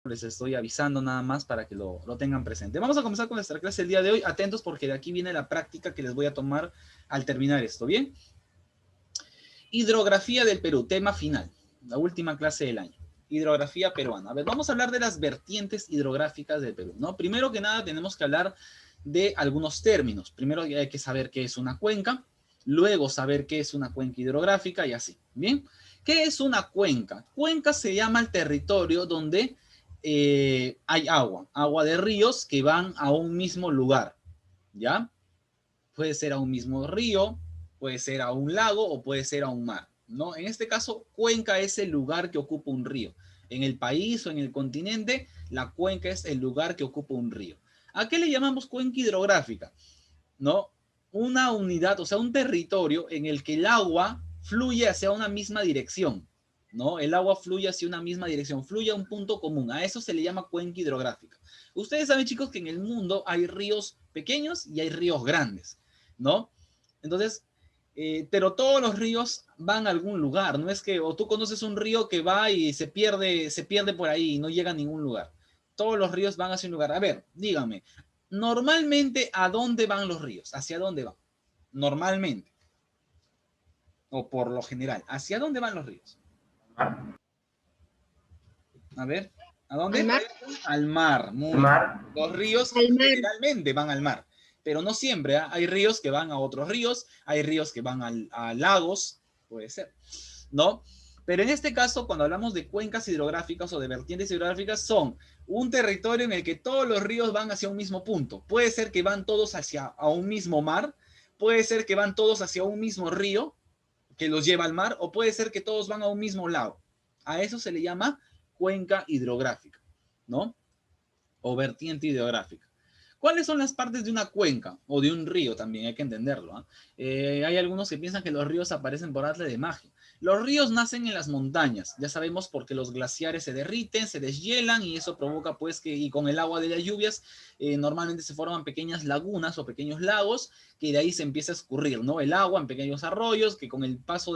Les estoy avisando nada más para que lo tengan presente. Vamos a comenzar con nuestra clase el día de hoy. Atentos porque de aquí viene la práctica que les voy a tomar al terminar esto, ¿bien? Hidrografía del Perú, tema final, la última clase del año. Hidrografía peruana. A ver, vamos a hablar de las vertientes hidrográficas del Perú, ¿no? Primero que nada tenemos que hablar de algunos términos. Primero hay que saber qué es una cuenca, luego saber qué es una cuenca hidrográfica y así, ¿bien? ¿Qué es una cuenca? Cuenca se llama el territorio donde hay agua de ríos que van a un mismo lugar, ¿ya? Puede ser a un mismo río, puede ser a un lago o puede ser a un mar, ¿no? En este caso, cuenca es el lugar que ocupa un río. En el país o en el continente, la cuenca es el lugar que ocupa un río. ¿A qué le llamamos cuenca hidrográfica? ¿No? Una unidad, o sea, un territorio en el que el agua fluye hacia una misma dirección, ¿no? El agua fluye hacia una misma dirección, fluye a un punto común. A eso se le llama cuenca hidrográfica. Ustedes saben, chicos, que en el mundo hay ríos pequeños y hay ríos grandes, ¿no? Entonces, pero todos los ríos van a algún lugar, no es que o tú conoces un río que va y se pierde por ahí y no llega a ningún lugar. Todos los ríos van hacia un lugar. A ver, dígame, normalmente, ¿a dónde van los ríos? ¿Hacia dónde van? Normalmente, o por lo general, ¿hacia dónde van los ríos? A ver, ¿a Al dónde? mar. Al mar, El muy bien. mar, Los ríos Al mar. generalmente van al mar, pero no siempre, ¿eh? Hay ríos que van a otros ríos, hay ríos que van a lagos, puede ser, ¿no? Pero en este caso, cuando hablamos de cuencas hidrográficas o de vertientes hidrográficas, son un territorio en el que todos los ríos van hacia un mismo punto. Puede ser que van todos hacia a un mismo mar, puede ser que van todos hacia un mismo río que los lleva al mar, o puede ser que todos van a un mismo lago. A eso se le llama cuenca hidrográfica, ¿no? O vertiente hidrográfica. ¿Cuáles son las partes de una cuenca o de un río? También hay que entenderlo, ¿eh? Hay algunos que piensan que los ríos aparecen por arte de magia. Los ríos nacen en las montañas, ya sabemos porque los glaciares se derriten, se deshielan y eso provoca pues que, y con el agua de las lluvias, normalmente se forman pequeñas lagunas o pequeños lagos que de ahí se empieza a escurrir, ¿no? El agua en pequeños arroyos que con el paso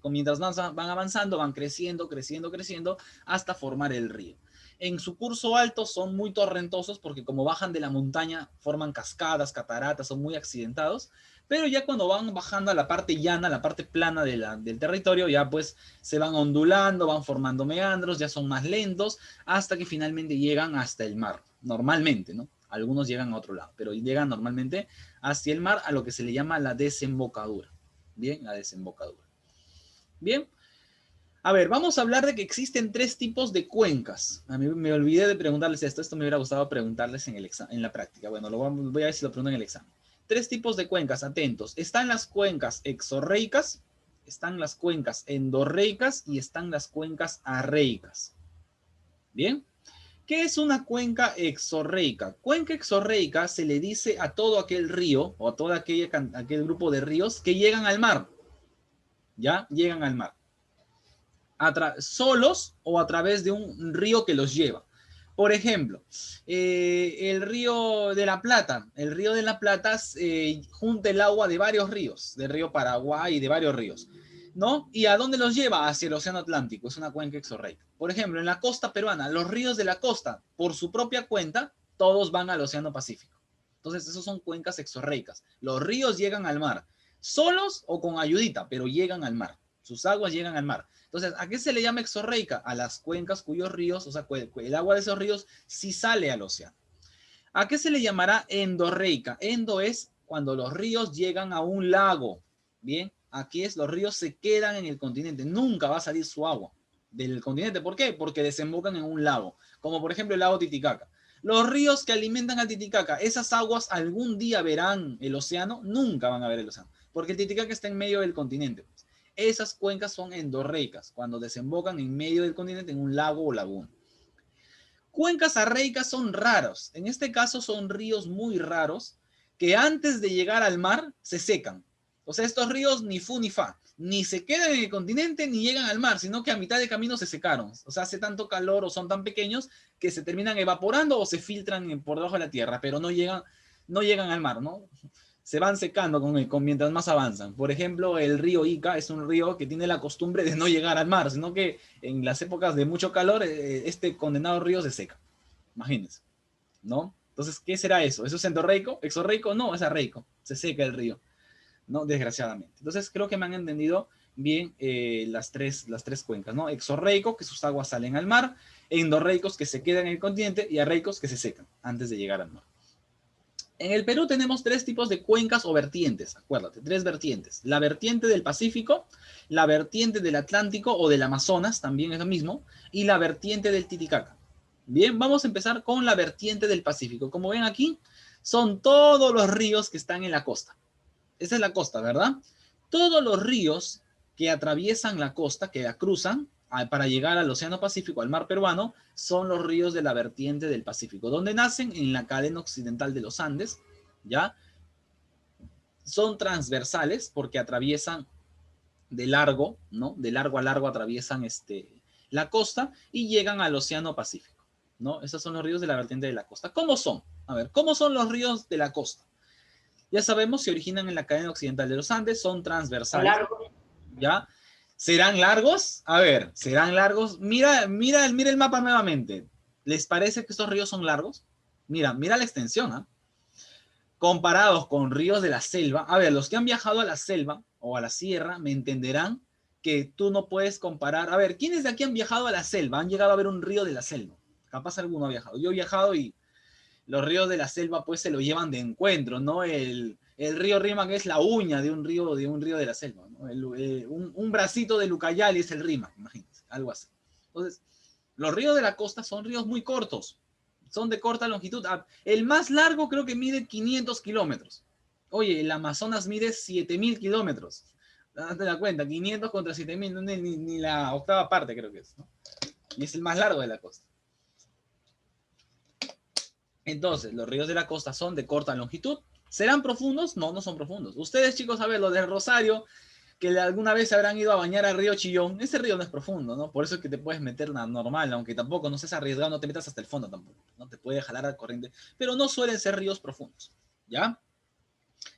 mientras van avanzando, van creciendo, creciendo, creciendo hasta formar el río. En su curso alto son muy torrentosos porque como bajan de la montaña forman cascadas, cataratas, son muy accidentados, pero ya cuando van bajando a la parte llana, a la parte plana del territorio, ya pues se van ondulando, van formando meandros, ya son más lentos, hasta que finalmente llegan hasta el mar, normalmente, ¿no? Algunos llegan a otro lado, pero llegan normalmente hacia el mar a lo que se le llama la desembocadura. Bien, la desembocadura. Bien. A ver, vamos a hablar de que existen tres tipos de cuencas. A mí me olvidé de preguntarles esto me hubiera gustado preguntarles en la práctica. Bueno, voy a ver si lo pregunto en el examen. Tres tipos de cuencas, atentos. Están las cuencas exorreicas, están las cuencas endorreicas y están las cuencas arreicas. ¿Bien? ¿Qué es una cuenca exorreica? Cuenca exorreica se le dice a todo aquel río o a todo aquel grupo de ríos que llegan al mar. ¿Ya? Llegan al mar. Solos o a través de un río que los lleva. Por ejemplo, el río de la Plata. El río de la Plata junta el agua de varios ríos, del río Paraguay y de varios ríos, ¿no? ¿Y a dónde los lleva? Hacia el Océano Atlántico. Es una cuenca exorreica. Por ejemplo, en la costa peruana, los ríos de la costa, por su propia cuenta, todos van al Océano Pacífico. Entonces, esos son cuencas exorreicas. Los ríos llegan al mar, solos o con ayudita, pero llegan al mar. Sus aguas llegan al mar. Entonces, ¿a qué se le llama exorreica? A las cuencas cuyos ríos, o sea, el agua de esos ríos sí sale al océano. ¿A qué se le llamará endorreica? Endo es cuando los ríos llegan a un lago. Bien, aquí es los ríos se quedan en el continente. Nunca va a salir su agua del continente. ¿Por qué? Porque desembocan en un lago, como por ejemplo el lago Titicaca. Los ríos que alimentan a Titicaca, esas aguas algún día verán el océano, nunca van a ver el océano, porque el Titicaca está en medio del continente. Esas cuencas son endorreicas, cuando desembocan en medio del continente en un lago o laguna. Cuencas arreicas son raros. En este caso son ríos muy raros que antes de llegar al mar se secan. O sea, estos ríos ni fu ni fa, ni se quedan en el continente ni llegan al mar, sino que a mitad de camino se secaron. O sea, hace tanto calor o son tan pequeños que se terminan evaporando o se filtran por debajo de la tierra, pero no llegan al mar, ¿no? se van secando mientras más avanzan. Por ejemplo, el río Ica es un río que tiene la costumbre de no llegar al mar, sino que en las épocas de mucho calor, este condenado río se seca. Imagínense, ¿no? Entonces, ¿qué será eso? ¿Eso es endorreico? ¿Exorreico? No, es arreico. Se seca el río, ¿no? Desgraciadamente. Entonces, creo que me han entendido bien las tres cuencas, ¿no? Exorreico, que sus aguas salen al mar, endorreicos, que se quedan en el continente, y arreicos, que se secan antes de llegar al mar. En el Perú tenemos tres tipos de cuencas o vertientes, acuérdate, tres vertientes. La vertiente del Pacífico, la vertiente del Atlántico o del Amazonas, también es lo mismo, y la vertiente del Titicaca. Bien, vamos a empezar con la vertiente del Pacífico. Como ven aquí, son todos los ríos que están en la costa. Esa es la costa, ¿verdad? Todos los ríos que atraviesan la costa, que la cruzan para llegar al Océano Pacífico, al mar peruano, son los ríos de la vertiente del Pacífico, donde nacen en la cadena occidental de los Andes, ¿ya? Son transversales porque atraviesan de largo, ¿no? De largo a largo atraviesan la costa y llegan al Océano Pacífico, ¿no? Esos son los ríos de la vertiente de la costa. ¿Cómo son? A ver, ¿cómo son los ríos de la costa? Ya sabemos, se originan en la cadena occidental de los Andes, son transversales, ¿ya? ¿Serán largos? A ver, ¿serán largos? Mira el mapa nuevamente. ¿Les parece que estos ríos son largos? Mira la extensión, ¿eh? Comparados con ríos de la selva. A ver, los que han viajado a la selva o a la sierra me entenderán que tú no puedes comparar. A ver, ¿quiénes de aquí han viajado a la selva? Han llegado a ver un río de la selva. Capaz alguno ha viajado. Yo he viajado y los ríos de la selva pues se lo llevan de encuentro, ¿no? El río Rímac es la uña de un río de la selva, ¿no? Un bracito de Lucayali es el Rímac, imagínense, algo así. Entonces, los ríos de la costa son ríos muy cortos, son de corta longitud. El más largo creo que mide 500 kilómetros. Oye, el Amazonas mide 7.000 kilómetros. Date la cuenta, 500 contra 7.000, no, ni la octava parte creo que es, ¿no? Y es el más largo de la costa. Entonces, los ríos de la costa son de corta longitud. ¿Serán profundos? No, no son profundos. Ustedes, chicos, a ver, lo del Rosario, que alguna vez se habrán ido a bañar al río Chillón, ese río no es profundo, ¿no? Por eso es que te puedes meter normal, aunque tampoco no seas arriesgado, no te metas hasta el fondo tampoco, ¿no? Te puede jalar al corriente, pero no suelen ser ríos profundos, ¿ya?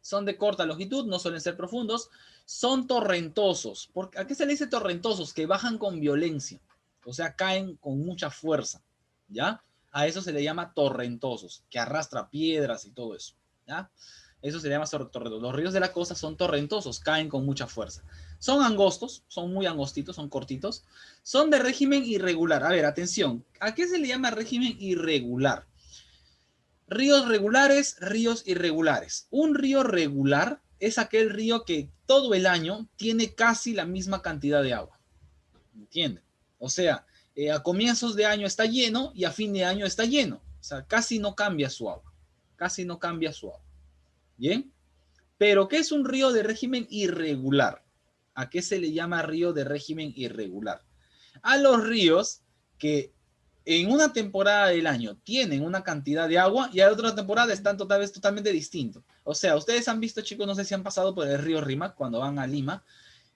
Son de corta longitud, no suelen ser profundos, son torrentosos. ¿A qué se le dice torrentosos? Que bajan con violencia, o sea, caen con mucha fuerza, ¿ya? A eso se le llama torrentosos, que arrastra piedras y todo eso, ¿ya? Eso se llama torrentosos. Los ríos de la costa son torrentosos, caen con mucha fuerza. Son angostos, son muy angostitos, son cortitos. Son de régimen irregular. A ver, atención. ¿A qué se le llama régimen irregular? Ríos regulares, ríos irregulares. Un río regular es aquel río que todo el año tiene casi la misma cantidad de agua. ¿Entienden? O sea, a comienzos de año está lleno y a fin de año está lleno. O sea, casi no cambia su agua. Casi no cambia su agua. ¿Bien? Pero, ¿qué es un río de régimen irregular? ¿A qué se le llama río de régimen irregular? A los ríos que en una temporada del año tienen una cantidad de agua y a otra temporada están totalmente distintos. O sea, ustedes han visto, chicos, no sé si han pasado por el río Rímac cuando van a Lima.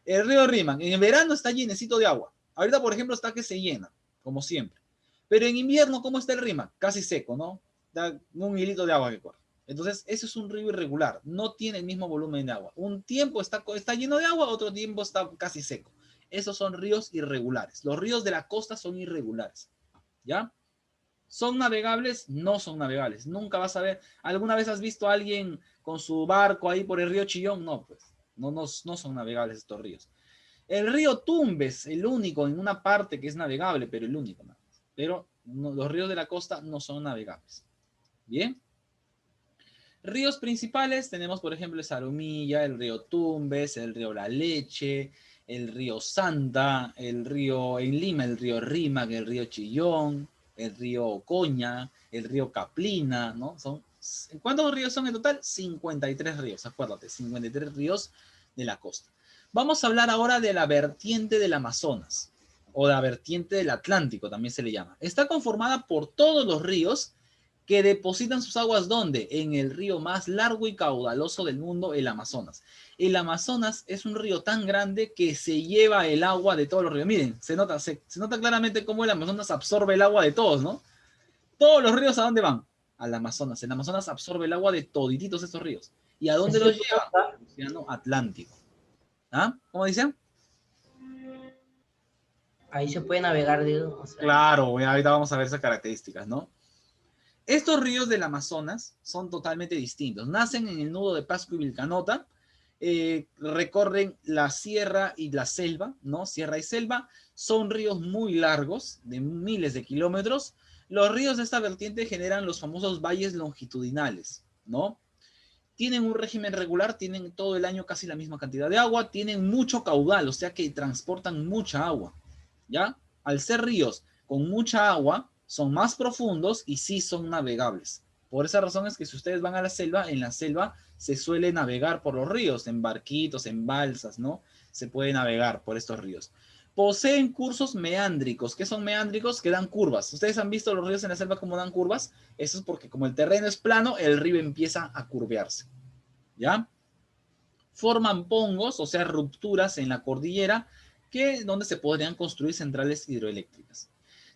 El río Rímac en el verano está llenecito de agua. Ahorita, por ejemplo, está que se llena, como siempre. Pero en invierno, ¿cómo está el Rímac? Casi seco, ¿no? Da un hilito de agua que corre. Entonces, ese es un río irregular. No tiene el mismo volumen de agua. Un tiempo está lleno de agua, otro tiempo está casi seco. Esos son ríos irregulares. Los ríos de la costa son irregulares. ¿Ya? ¿Son navegables? No son navegables. Nunca vas a ver. ¿Alguna vez has visto a alguien con su barco ahí por el río Chillón? No, pues. No son navegables estos ríos. El río Tumbes, el único en una parte que es navegable, pero el único. ¿No? Pero los ríos de la costa no son navegables. Bien. Ríos principales tenemos, por ejemplo, el Zarumilla, el río Tumbes, el río La Leche, el río Santa, el río en Lima, el río Rímac, el río Chillón, el río Ocoña, el río Caplina, ¿no? ¿Cuántos ríos son en total? 53 ríos, acuérdate, 53 ríos de la costa. Vamos a hablar ahora de la vertiente del Amazonas, o la vertiente del Atlántico, también se le llama. Está conformada por todos los ríos que depositan sus aguas, ¿dónde? En el río más largo y caudaloso del mundo, el Amazonas. El Amazonas es un río tan grande que se lleva el agua de todos los ríos. Miren, se nota claramente cómo el Amazonas absorbe el agua de todos, ¿no? Todos los ríos, ¿a dónde van? Al Amazonas. El Amazonas absorbe el agua de todititos estos ríos. ¿Y a dónde Ese los otro lleva? punto, Al Océano Atlántico. ¿Ah? ¿Cómo dicen? ahí se puede navegar, digo, o sea, Claro, ahorita vamos a ver esas características, ¿no? Estos ríos del Amazonas son totalmente distintos. Nacen en el nudo de Pasco y Vilcanota, recorren la sierra y la selva, ¿no? Sierra y selva. Son ríos muy largos, de miles de kilómetros. Los ríos de esta vertiente generan los famosos valles longitudinales, ¿no? Tienen un régimen regular, tienen todo el año casi la misma cantidad de agua, tienen mucho caudal, o sea que transportan mucha agua, ¿ya? Al ser ríos con mucha agua, son más profundos y sí son navegables. Por esa razón es que si ustedes van a la selva, en la selva se suele navegar por los ríos, en barquitos, en balsas, ¿no? Se puede navegar por estos ríos. Poseen cursos meándricos. ¿Qué son meándricos? Que dan curvas. ¿Ustedes han visto los ríos en la selva cómo dan curvas? Eso es porque como el terreno es plano, el río empieza a curvearse, ¿ya? Forman pongos, o sea, rupturas en la cordillera, donde se podrían construir centrales hidroeléctricas.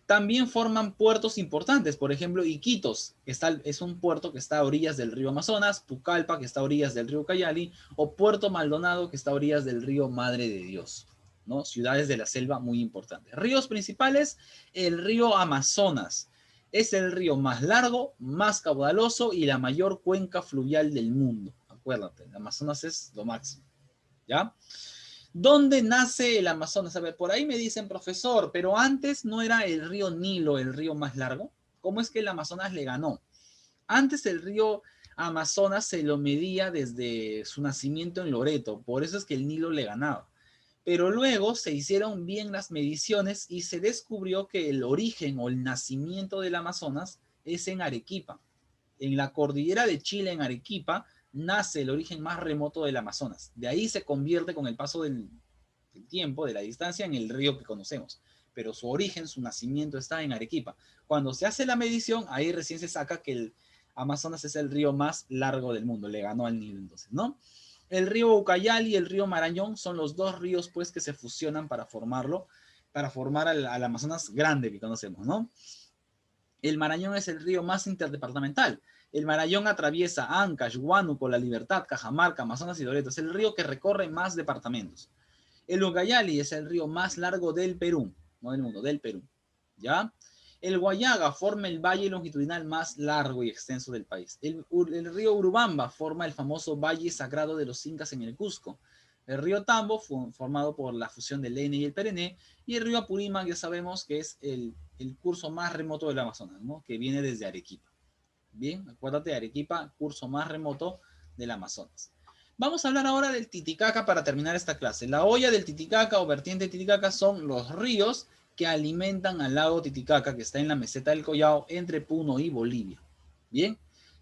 También forman puertos importantes, por ejemplo, Iquitos, es un puerto que está a orillas del río Amazonas, Pucallpa, que está a orillas del río Cayali, o Puerto Maldonado, que está a orillas del río Madre de Dios, ¿no? Ciudades de la selva muy importantes. Ríos principales, el río Amazonas. Es el río más largo, más caudaloso y la mayor cuenca fluvial del mundo. Acuérdate, el Amazonas es lo máximo, ¿ya? ¿Dónde nace el Amazonas? A ver, por ahí me dicen, profesor, pero antes no era el río Nilo el río más largo. ¿Cómo es que el Amazonas le ganó? Antes el río Amazonas se lo medía desde su nacimiento en Loreto, por eso es que el Nilo le ganaba. Pero luego se hicieron bien las mediciones y se descubrió que el origen o el nacimiento del Amazonas es en Arequipa. En la cordillera de Chile, en Arequipa, nace el origen más remoto del Amazonas. De ahí se convierte con el paso del tiempo, de la distancia, en el río que conocemos. Pero su origen, su nacimiento está en Arequipa. Cuando se hace la medición, ahí recién se saca que el Amazonas es el río más largo del mundo. Le ganó al Nilo entonces, ¿no? El río Ucayali y el río Marañón son los dos ríos pues que se fusionan para formarlo, para formar al Amazonas grande que conocemos, ¿no? El Marañón es el río más interdepartamental. El Marañón atraviesa Ancash, Huánuco, La Libertad, Cajamarca, Amazonas y Loreto. Es el río que recorre más departamentos. El Ucayali es el río más largo del Perú, no del mundo, del Perú. ¿Ya? El Guayaga forma el valle longitudinal más largo y extenso del país. El río Urubamba forma el famoso valle sagrado de los incas en el Cusco. El río Tambo, formado por la fusión del Ene y el Perené. Y el río Apurímac, ya sabemos que es el curso más remoto del Amazonas, ¿no? Que viene desde Arequipa. Bien, acuérdate de Arequipa, curso más remoto del Amazonas. Vamos a hablar ahora del Titicaca para terminar esta clase. La hoya del Titicaca o vertiente Titicaca son los ríos que alimentan al lago Titicaca, que está en la meseta del Collao, entre Puno y Bolivia. Bien,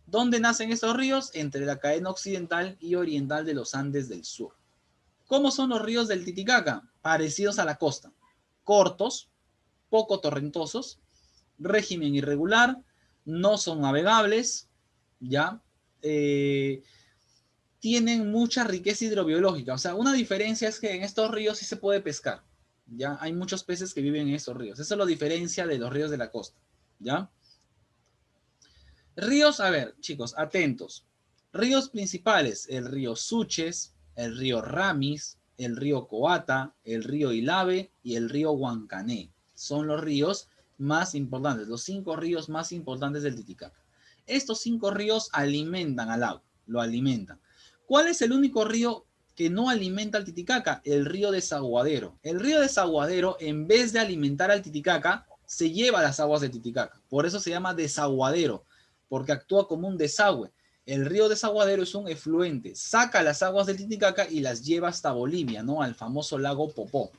¿dónde nacen estos ríos? Entre la cadena occidental y oriental de los Andes del sur. ¿Cómo son los ríos del Titicaca? Parecidos a la costa. Cortos, poco torrentosos, régimen irregular, no son navegables, ¿ya? Tienen mucha riqueza hidrobiológica. O sea, una diferencia es que en estos ríos sí se puede pescar, ¿ya? Hay muchos peces que viven en estos ríos. Eso lo diferencia de los ríos de la costa, ¿ya? Ríos, a ver, chicos, atentos. Ríos principales, el río Suches, el río Ramis, el río Coata, el río Ilave y el río Huancané. Son los ríos más importantes, los 5 ríos más importantes del Titicaca. Estos 5 ríos alimentan al lago, lo alimentan. ¿Cuál es el único río que no alimenta al Titicaca? El río Desaguadero. El río Desaguadero, en vez de alimentar al Titicaca, se lleva las aguas del Titicaca. Por eso se llama desaguadero, porque actúa como un desagüe. El río Desaguadero es un efluente, saca las aguas del Titicaca y las lleva hasta Bolivia, ¿no? Al famoso lago Popó,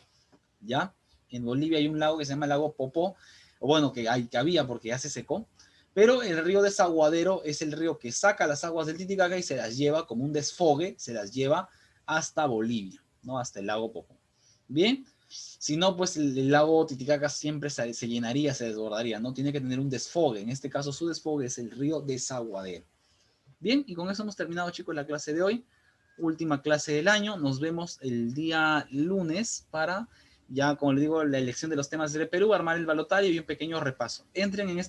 ¿ya? En Bolivia hay un lago que se llama el lago Popó, o bueno, que había porque ya se secó, pero el río Desaguadero es el río que saca las aguas del Titicaca y se las lleva como un desfogue, se las lleva hasta Bolivia, ¿no? Hasta el lago Popó. Bien, si no, pues el lago Titicaca siempre se llenaría, se desbordaría, ¿no? Tiene que tener un desfogue. En este caso, su desfogue es el río Desaguadero. Bien, y con eso hemos terminado, chicos, la clase de hoy. Última clase del año. Nos vemos el día lunes para, ya como les digo, la elección de los temas de Perú, armar el balotario y un pequeño repaso. Entren en este